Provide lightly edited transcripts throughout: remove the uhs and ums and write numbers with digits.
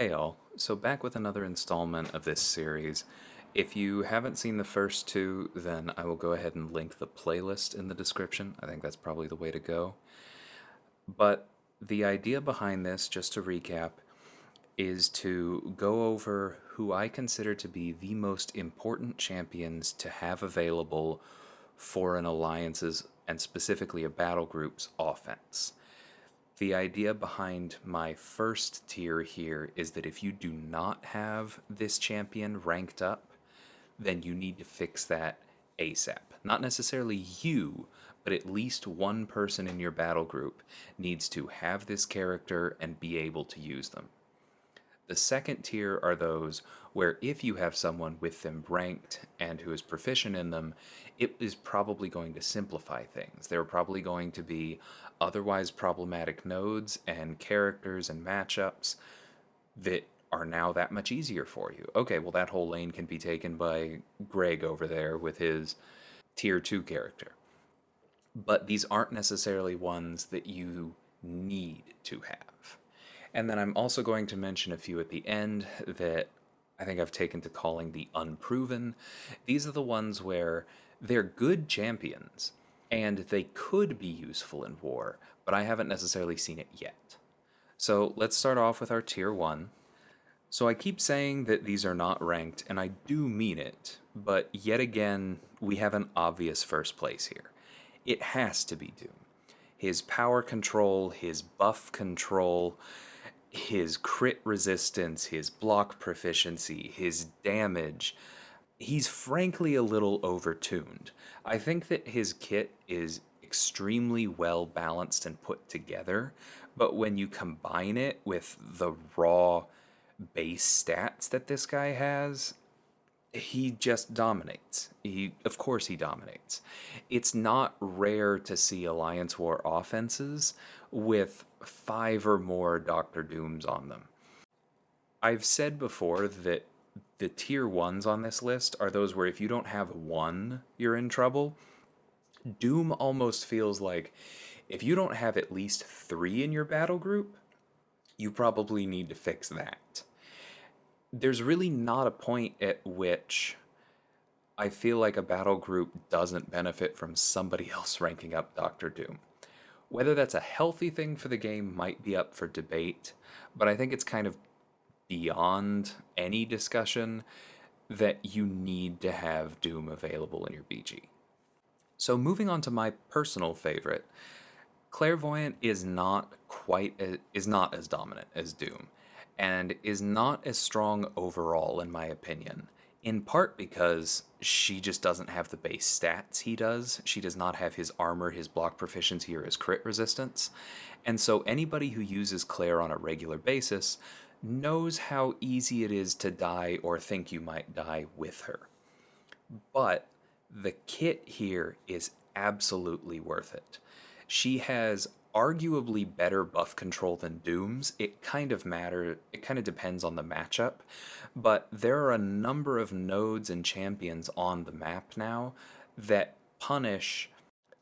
Hey all, so back with another installment of this series. If you haven't seen the first two, then I will go ahead and link the playlist in the description. I think that's probably the way to go. But the idea behind this, just to recap, is to go over who I consider to be the most important champions to have available for an alliance's and specifically a battle group's offense. The idea behind my first tier here is that if you do not have this champion ranked up, then you need to fix that ASAP. Not necessarily you, but at least one person in your battle group needs to have this character and be able to use them. The second tier are those where if you have someone with them ranked and who is proficient in them, it is probably going to simplify things. There are probably going to be otherwise problematic nodes and characters and matchups that are now that much easier for you. Okay, well, that whole lane can be taken by Greg over there with his tier 2 character. But these aren't necessarily ones that you need to have. And then I'm also going to mention a few at the end that I think I've taken to calling the Unproven. These are the ones where they're good champions and they could be useful in war, but I haven't necessarily seen it yet. So let's start off with our tier 1. So I keep saying that these are not ranked, and I do mean it, but yet again, we have an obvious first place here. It has to be Doom. His power control, his buff control, his crit resistance, his block proficiency, his damage. He's frankly a little overtuned. I think that his kit is extremely well balanced and put together, but when you combine it with the raw base stats that this guy has, he just dominates. Of course he dominates. It's not rare to see Alliance War offenses with 5 or more Doctor Dooms on them. I've said before that the tier 1s on this list are those where if you don't have one, you're in trouble. Doom almost feels like if you don't have at least 3 in your battle group, you probably need to fix that. There's really not a point at which I feel like a battle group doesn't benefit from somebody else ranking up Doctor Doom. Whether that's a healthy thing for the game might be up for debate, but I think it's kind of beyond any discussion that you need to have Doom available in your BG. So moving on to my personal favorite, Clairvoyant is not as dominant as Doom, and is not as strong overall in my opinion. In part because she just doesn't have the base stats he does. She does not have his armor, his block proficiency, or his crit resistance. And so anybody who uses Claire on a regular basis knows how easy it is to die or think you might die with her. But the kit here is absolutely worth it. She has arguably better buff control than Doom's. It kind of depends on the matchup, but there are a number of nodes and champions on the map now that punish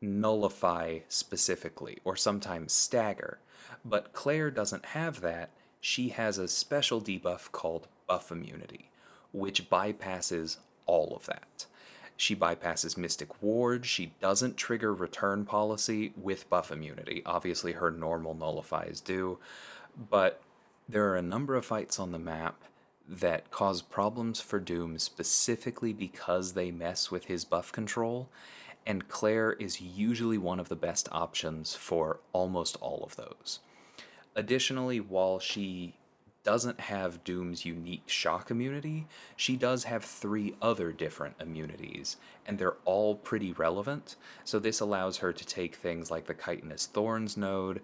nullify specifically, or sometimes stagger. But Claire doesn't have that. She has a special debuff called buff immunity, which bypasses all of that. She bypasses Mystic Ward. She doesn't trigger return policy with buff immunity. Obviously, her normal nullifies do. But there are a number of fights on the map that cause problems for Doom specifically because they mess with his buff control. And Claire is usually one of the best options for almost all of those. Additionally, while she doesn't have Doom's unique shock immunity, she does have 3 other different immunities, and they're all pretty relevant. So this allows her to take things like the Chitinous Thorns node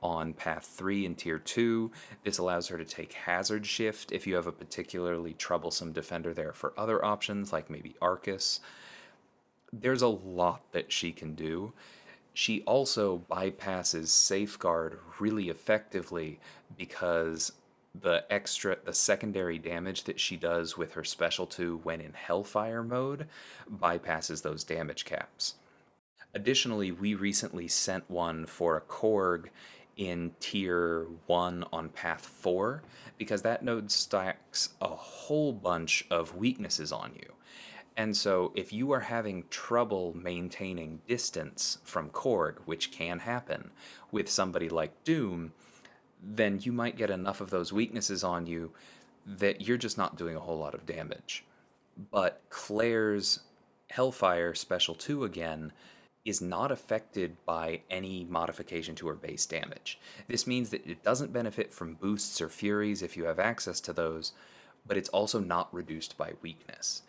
on path 3 in tier 2. This allows her to take Hazard Shift if you have a particularly troublesome defender there for other options, like maybe Arcus. There's a lot that she can do. She also bypasses Safeguard really effectively because the secondary damage that she does with her special 2 when in Hellfire mode bypasses those damage caps. Additionally, we recently sent one for a Korg in tier 1 on path 4, because that node stacks a whole bunch of weaknesses on you. And so, if you are having trouble maintaining distance from Korg, which can happen with somebody like Doom, then you might get enough of those weaknesses on you that you're just not doing a whole lot of damage. But Claire's Hellfire Special 2 again is not affected by any modification to her base damage. This means that it doesn't benefit from boosts or furies if you have access to those, but it's also not reduced by weakness.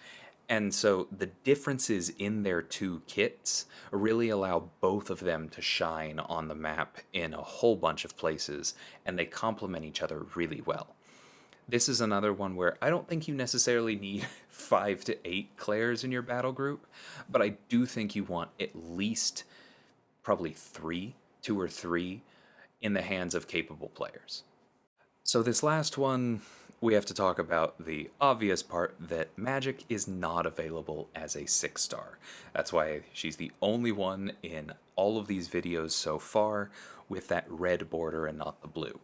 And so the differences in their two kits really allow both of them to shine on the map in a whole bunch of places, and they complement each other really well. This is another one where I don't think you necessarily need 5 to 8 Clairs in your battle group, but I do think you want at least probably 3, 2 or 3, in the hands of capable players. So this last one, we have to talk about the obvious part that Magik is not available as a 6-star. That's why she's the only one in all of these videos so far with that red border and not the blue.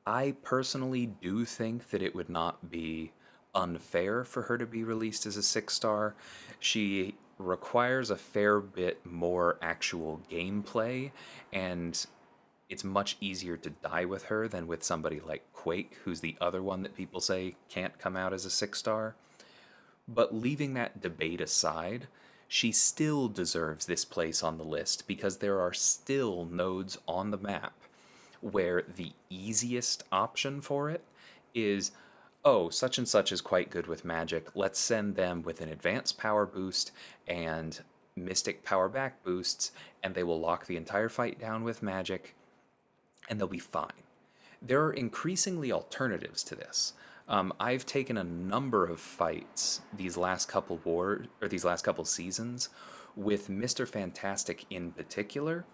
I personally do think that it would not be unfair for her to be released as a 6-star. She requires a fair bit more actual gameplay, and it's much easier to die with her than with somebody like Quake, who's the other one that people say can't come out as a 6-star. But leaving that debate aside, she still deserves this place on the list because there are still nodes on the map where the easiest option for it is, oh, such and such is quite good with magic. Let's send them with an advanced power boost and mystic power back boosts, and they will lock the entire fight down with magic, and they'll be fine. There are increasingly alternatives to this. I've taken a number of fights these last couple seasons with Mr. Fantastic in particular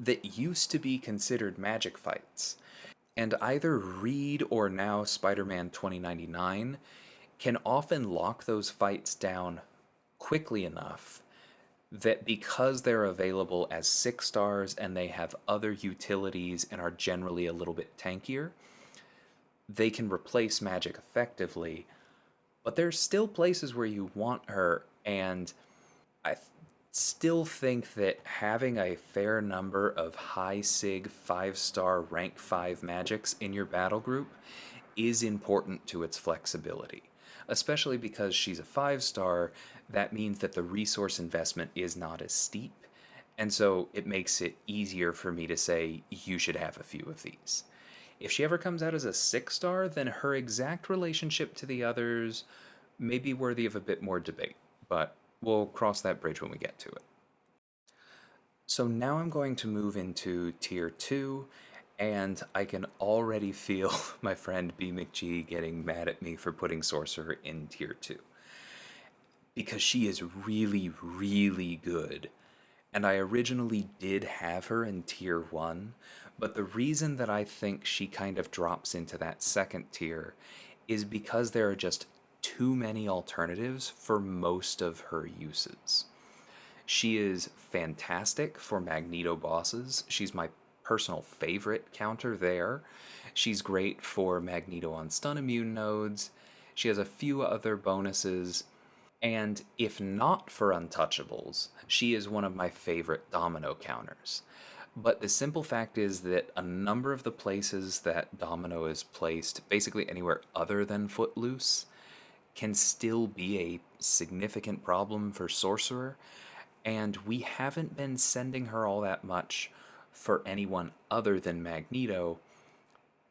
that used to be considered magic fights. And either Reed or now Spider-Man 2099 can often lock those fights down quickly enough that because they're available as 6-stars and they have other utilities and are generally a little bit tankier, they can replace magic effectively. But there's still places where you want her, and I still think that having a fair number of high sig 5-star rank 5 magics in your battle group is important to its flexibility. Especially because she's a 5-star, that means that the resource investment is not as steep, and so it makes it easier for me to say you should have a few of these. If she ever comes out as a 6-star, then her exact relationship to the others may be worthy of a bit more debate, but we'll cross that bridge when we get to it. So now I'm going to move into tier 2, and I can already feel my friend B McG getting mad at me for putting Sorcerer in tier 2. Because she is really, really good. And I originally did have her in tier 1, but the reason that I think she kind of drops into that second tier is because there are just too many alternatives for most of her uses. She is fantastic for Magneto bosses. She's my personal favorite counter there. She's great for Magneto on stun immune nodes. She has a few other bonuses. And if not for Untouchables, she is one of my favorite Domino counters. But the simple fact is that a number of the places that Domino is placed, basically anywhere other than Footloose, can still be a significant problem for Sorcerer, and we haven't been sending her all that much for anyone other than Magneto,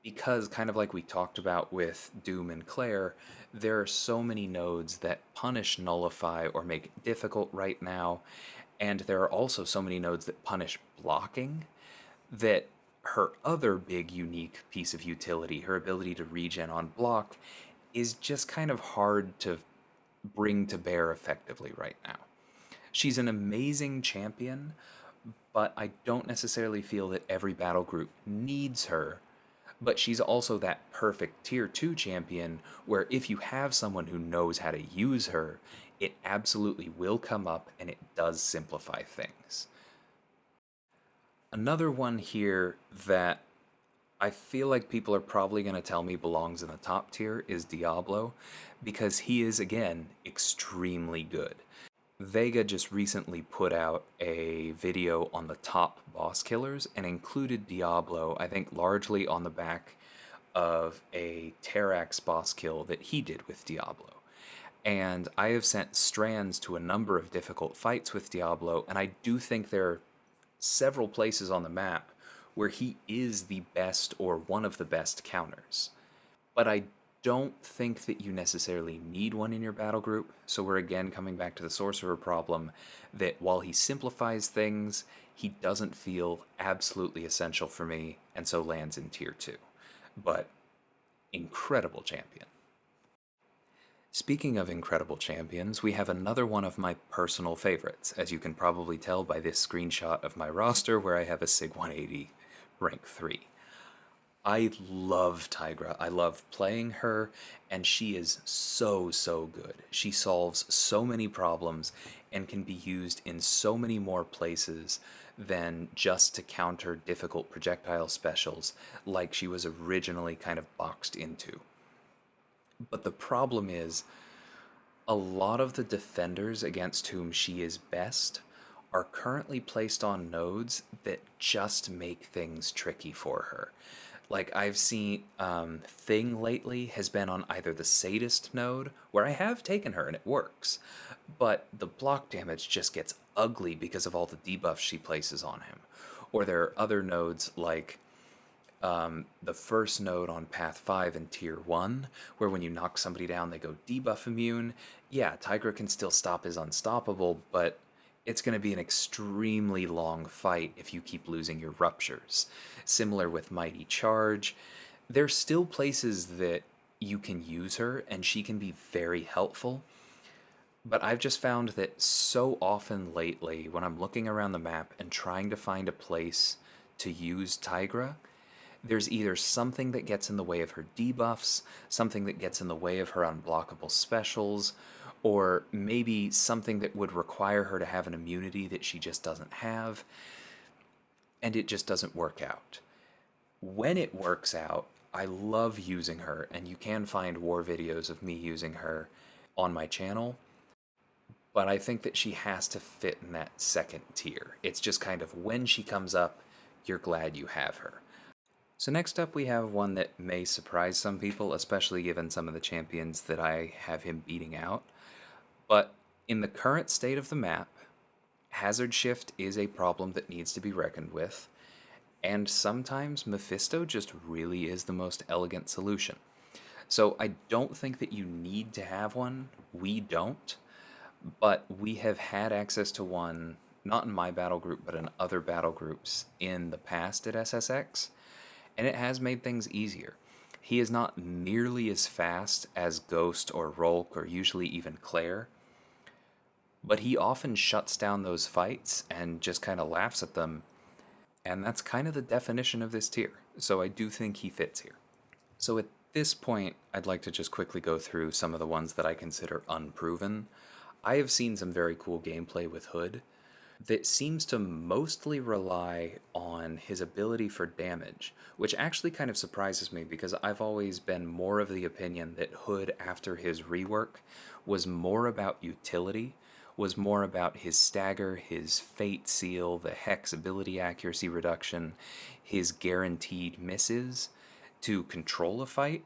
because kind of like we talked about with Doom and Claire, there are so many nodes that punish Nullify or make it difficult right now, and there are also so many nodes that punish blocking, that her other big unique piece of utility, her ability to regen on block, is just kind of hard to bring to bear effectively right now. She's an amazing champion, but I don't necessarily feel that every battle group needs her. But she's also that perfect tier 2 champion where if you have someone who knows how to use her, it absolutely will come up and it does simplify things. Another one here that I feel like people are probably going to tell me belongs in the top tier is Diablo, because he is, again, extremely good. Vega just recently put out a video on the top boss killers and included Diablo, I think largely on the back of a Terrax boss kill that he did with Diablo. And I have sent strands to a number of difficult fights with Diablo, and I do think there are several places on the map where he is the best or one of the best counters. But I don't think that you necessarily need one in your battle group, so we're again coming back to the sorcerer problem that while he simplifies things, he doesn't feel absolutely essential for me, and so lands in tier 2. But incredible champion. Speaking of incredible champions, we have another one of my personal favorites, as you can probably tell by this screenshot of my roster where I have a Sig 180 rank 3. I love Tigra. I love playing her, and she is so, so good. She solves so many problems and can be used in so many more places than just to counter difficult projectile specials like she was originally kind of boxed into. But the problem is, a lot of the defenders against whom she is best are currently placed on nodes that just make things tricky for her. Like I've seen Thing lately has been on either the Sadist node, where I have taken her and it works, but the block damage just gets ugly because of all the debuffs she places on him. Or there are other nodes like the first node on Path 5 in Tier 1, where when you knock somebody down they go debuff immune. Yeah, Tigra can still stop his unstoppable, but it's going to be an extremely long fight if you keep losing your ruptures. Similar with Mighty Charge. There's still places that you can use her, and she can be very helpful. But I've just found that so often lately, when I'm looking around the map and trying to find a place to use Tigra, there's either something that gets in the way of her debuffs, something that gets in the way of her unblockable specials, or maybe something that would require her to have an immunity that she just doesn't have, and it just doesn't work out. When it works out, I love using her, and you can find war videos of me using her on my channel, but I think that she has to fit in that second tier. It's just kind of when she comes up, you're glad you have her. So next up we have one that may surprise some people, especially given some of the champions that I have him beating out. But in the current state of the map, hazard shift is a problem that needs to be reckoned with, and sometimes Mephisto just really is the most elegant solution. So I don't think that you need to have one. We don't, but we have had access to one, not in my battle group, but in other battle groups in the past at SSX, and it has made things easier. He is not nearly as fast as Ghost or Rolk or usually even Claire, but he often shuts down those fights and just kind of laughs at them, and that's kind of the definition of this tier, so I do think he fits here. So at this point, I'd like to just quickly go through some of the ones that I consider unproven. I have seen some very cool gameplay with Hood that seems to mostly rely on his ability for damage, which actually kind of surprises me because I've always been more of the opinion that Hood, after his rework, was more about utility, was more about his stagger, his fate seal, the hex ability accuracy reduction, his guaranteed misses to control a fight.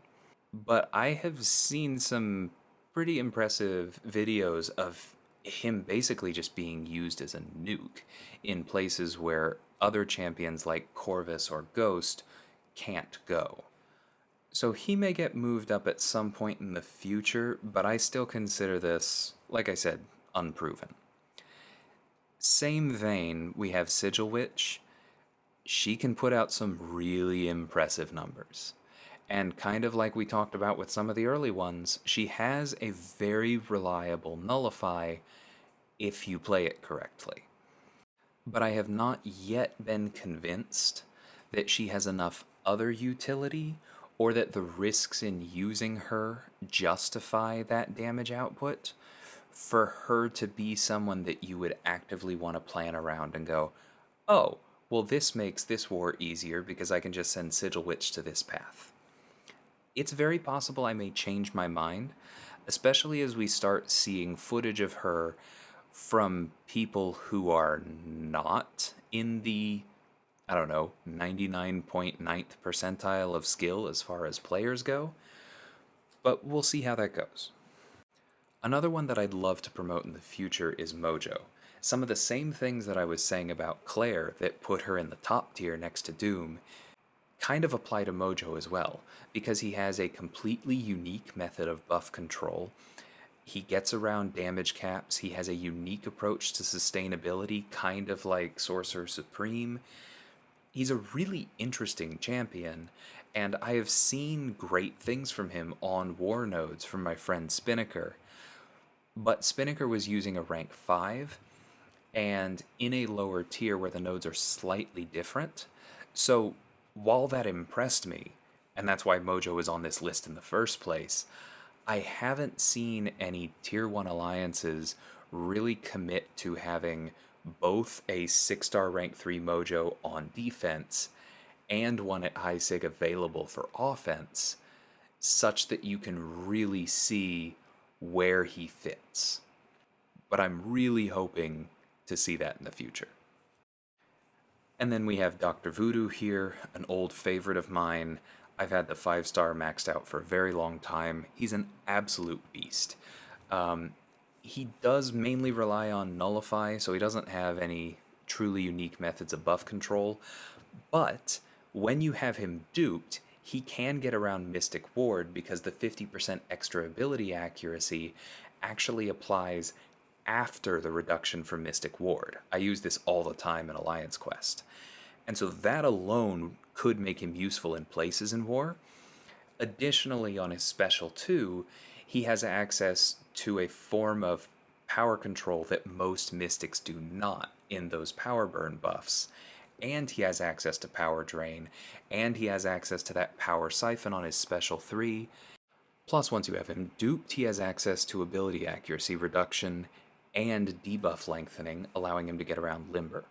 But I have seen some pretty impressive videos of him basically just being used as a nuke in places where other champions like Corvus or Ghost can't go. So he may get moved up at some point in the future, but I still consider this, like I said, unproven. Same vein, we have Sigil Witch. She can put out some really impressive numbers. And kind of like we talked about with some of the early ones, she has a very reliable nullify if you play it correctly. But I have not yet been convinced that she has enough other utility or that the risks in using her justify that damage output for her to be someone that you would actively want to plan around and go, oh, Well, this makes this war easier because I can just send Sigil Witch to this path. It's very possible I may change my mind, especially as we start seeing footage of her from people who are not in the, I don't know, 99.9th percentile of skill as far as players go, but we'll see how that goes. Another one that I'd love to promote in the future is Mojo. Some of the same things that I was saying about Claire that put her in the top tier next to Doom kind of apply to Mojo as well, because he has a completely unique method of buff control. He gets around damage caps, he has a unique approach to sustainability, kind of like Sorcerer Supreme. He's a really interesting champion, and I have seen great things from him on war nodes from my friend Spinnaker. But Spinnaker was using a rank 5, and in a lower tier where the nodes are slightly different. So while that impressed me, and that's why Mojo was on this list in the first place, I haven't seen any tier 1 alliances really commit to having both a 6-star rank 3 Mojo on defense and one at high sig available for offense, such that you can really see where he fits. But I'm really hoping to see that in the future. And then we have Dr. Voodoo here, an old favorite of mine. I've had the 5-star maxed out for a very long time. He's an absolute beast. He does mainly rely on Nullify, so he doesn't have any truly unique methods of buff control. But when you have him duped, he can get around Mystic Ward because the 50% extra ability accuracy actually applies after the reduction from Mystic Ward. I use this all the time in Alliance Quest. And so that alone could make him useful in places in war. Additionally, on his special 2, he has access to a form of power control that most mystics do not in those power burn buffs. And he has access to power drain, and he has access to that power siphon on his special 3. Plus, once you have him duped, he has access to ability accuracy reduction and debuff lengthening, allowing him to get around Limber.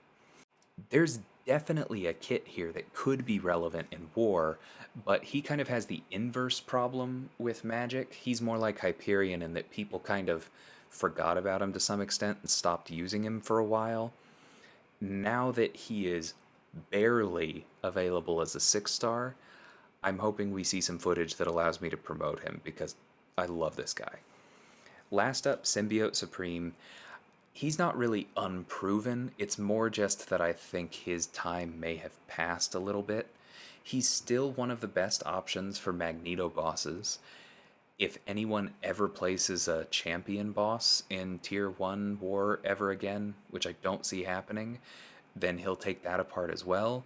There's definitely a kit here that could be relevant in war, but he kind of has the inverse problem with Magik. He's more like Hyperion in that people kind of forgot about him to some extent and stopped using him for a while. Now that he is barely available as a 6-star, I'm hoping we see some footage that allows me to promote him because I love this guy. Last up, Symbiote Supreme. He's not really unproven, it's more just that I think his time may have passed a little bit. He's still one of the best options for Magneto bosses. If anyone ever places a champion boss in Tier 1 War ever again, which I don't see happening, then he'll take that apart as well.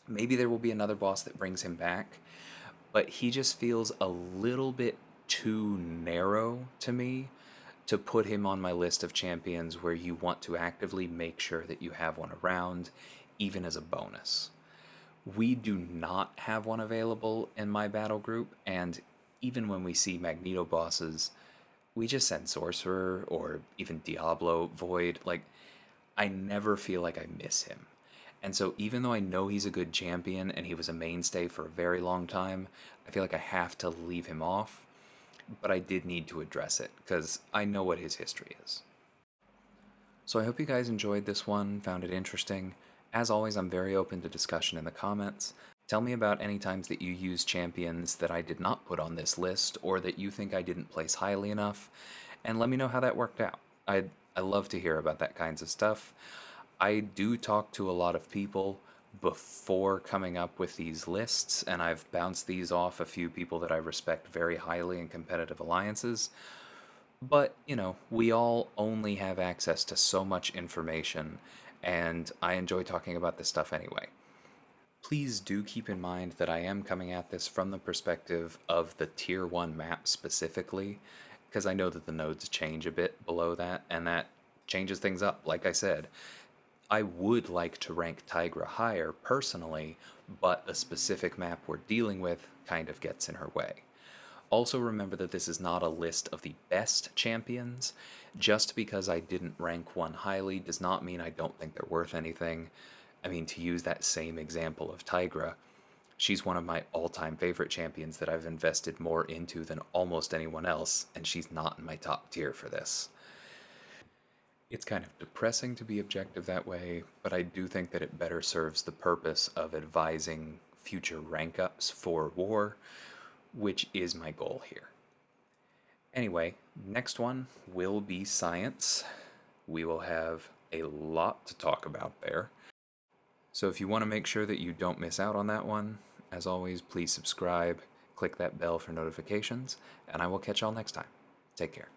Maybe there will be another boss that brings him back, but he just feels a little bit too narrow to me to put him on my list of champions where you want to actively make sure that you have one around, even as a bonus. We do not have one available in my battle group, and even when we see Magneto bosses, we just send Sorcerer or even Diablo, Void. Like, I never feel like I miss him. And so even though I know he's a good champion and he was a mainstay for a very long time, I feel like I have to leave him off. But I did need to address it because I know what his history is. So I hope you guys enjoyed this one, found it interesting. As always, I'm very open to discussion in the comments. Tell me about any times that you used champions that I did not put on this list or that you think I didn't place highly enough, and let me know how that worked out. I love to hear about that kinds of stuff. I do talk to a lot of people before coming up with these lists, and I've bounced these off a few people that I respect very highly in competitive alliances. But, you know, we all only have access to so much information, and I enjoy talking about this stuff anyway. Please do keep in mind that I am coming at this from the perspective of the Tier 1 map specifically, because I know that the nodes change a bit below that, and that changes things up, like I said. I would like to rank Tigra higher personally, but the specific map we're dealing with kind of gets in her way. Also remember that this is not a list of the best champions. Just because I didn't rank one highly does not mean I don't think they're worth anything. I mean, to use that same example of Tigra, she's one of my all-time favorite champions that I've invested more into than almost anyone else, and she's not in my top tier for this. It's kind of depressing to be objective that way, but I do think that it better serves the purpose of advising future rank ups for war, which is my goal here. Anyway, next one will be science. We will have a lot to talk about there. So if you want to make sure that you don't miss out on that one, as always, please subscribe, click that bell for notifications, and I will catch y'all next time. Take care.